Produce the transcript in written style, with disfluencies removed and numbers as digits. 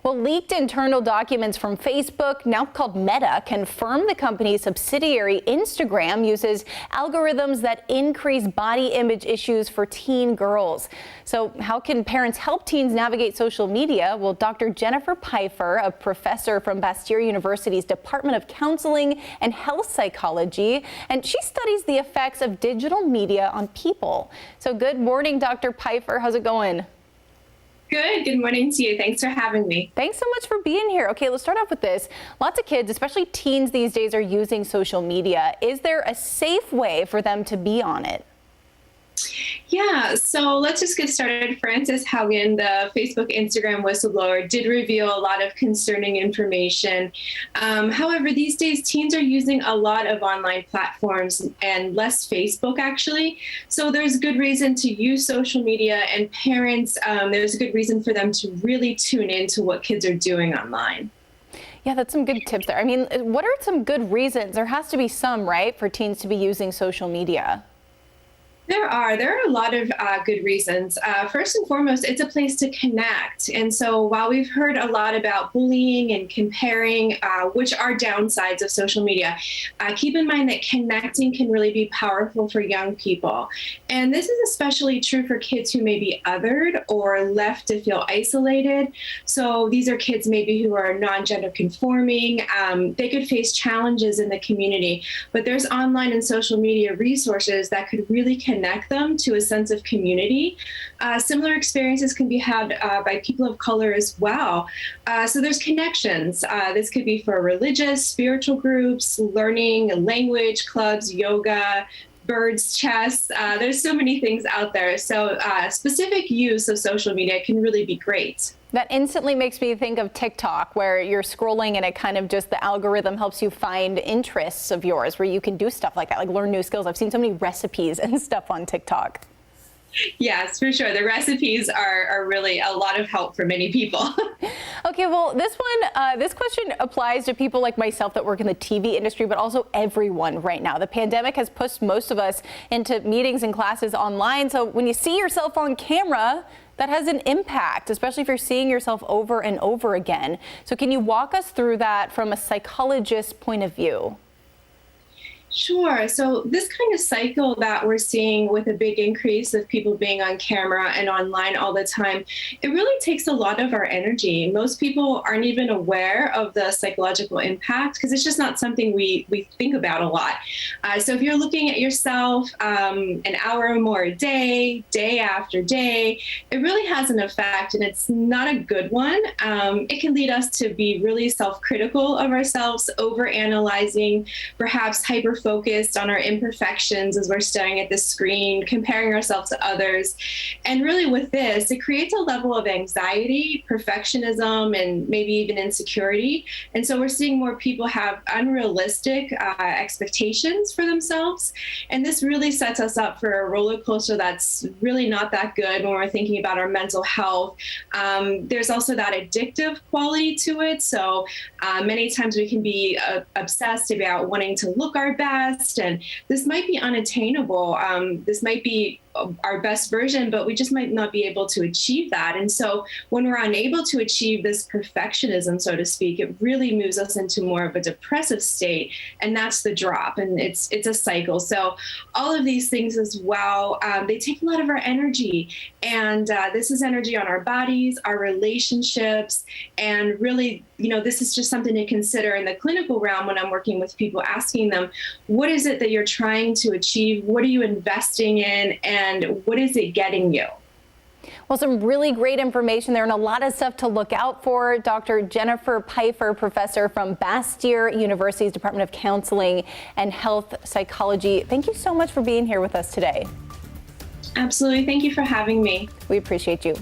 Well, leaked internal documents from Facebook, now called Meta, confirm the company's subsidiary Instagram uses algorithms that increase body image issues for teen girls. So how can parents help teens navigate social media? Well, Dr. Jennifer Pfeiffer, a professor from Bastyr University's Department of Counseling and Health Psychology, and she studies the effects of digital media on people. So good morning, Dr. Pfeiffer. How's it going? Good morning to you. Thanks for having me. Thanks so much for being here. Okay, let's start off with this. Lots of kids, especially teens these days, are using social media. Is there a safe way for them to be on it? Yeah, so let's just get started. Frances Haugen, the Facebook Instagram whistleblower, did reveal a lot of concerning information. However, these days teens are using a lot of online platforms and less Facebook, actually. So there's good reason to use social media, and parents, there's a good reason for them to really tune into what kids are doing online. Yeah, that's some good tips there. I mean, what are some good reasons? There has to be some, right, for teens to be using social media? There are a lot of good reasons. First and foremost, it's a place to connect. And so while we've heard a lot about bullying and comparing, which are downsides of social media, keep in mind that connecting can really be powerful for young people. And this is especially true for kids who may be othered or left to feel isolated. So these are kids maybe who are non-gender conforming. They could face challenges in the community, but there's online and social media resources that could really connect them to a sense of community. Similar experiences can be had by people of color as well. So there's connections. This could be for religious, spiritual groups, learning, language clubs, yoga, birds, chess. There's so many things out there. So specific use of social media can really be great. That instantly makes me think of TikTok, where you're scrolling and it kind of just, the algorithm helps you find interests of yours where you can do stuff like that, like learn new skills. I've seen so many recipes and stuff on TikTok. Yes, for sure. The recipes are really a lot of help for many people. Okay, well, this question applies to people like myself that work in the TV industry, but also everyone right now. The pandemic has pushed most of us into meetings and classes online. So when you see yourself on camera, that has an impact, especially if you're seeing yourself over and over again. So can you walk us through that from a psychologist's point of view? Sure. So this kind of cycle that we're seeing with a big increase of people being on camera and online all the time, it really takes a lot of our energy. Most people aren't even aware of the psychological impact because it's just not something we think about a lot. So if you're looking at yourself an hour or more a day, day after day, it really has an effect, and it's not a good one. It can lead us to be really self-critical of ourselves, over-analyzing, perhaps hyper-focused on our imperfections as we're staring at the screen, comparing ourselves to others. And really with this, it creates a level of anxiety, perfectionism, and maybe even insecurity. And so we're seeing more people have unrealistic expectations for themselves. And this really sets us up for a roller coaster that's really not that good when we're thinking about our mental health. There's also that addictive quality to it. So many times we can be obsessed about wanting to look our best, and this might be unattainable. This might be our best version, but we just might not be able to achieve that. And so when we're unable to achieve this perfectionism, so to speak, it really moves us into more of a depressive state, and that's the drop, and it's a cycle. So all of these things as well, they take a lot of our energy, and this is energy on our bodies, our relationships, and really, this is just something to consider in the clinical realm when I'm working with people, asking them, what is it that you're trying to achieve? What are you investing in? And what is it getting you? Well, some really great information there and a lot of stuff to look out for. Dr. Jennifer Pfeiffer, professor from Bastyr University's Department of Counseling and Health Psychology. Thank you so much for being here with us today. Absolutely. Thank you for having me. We appreciate you.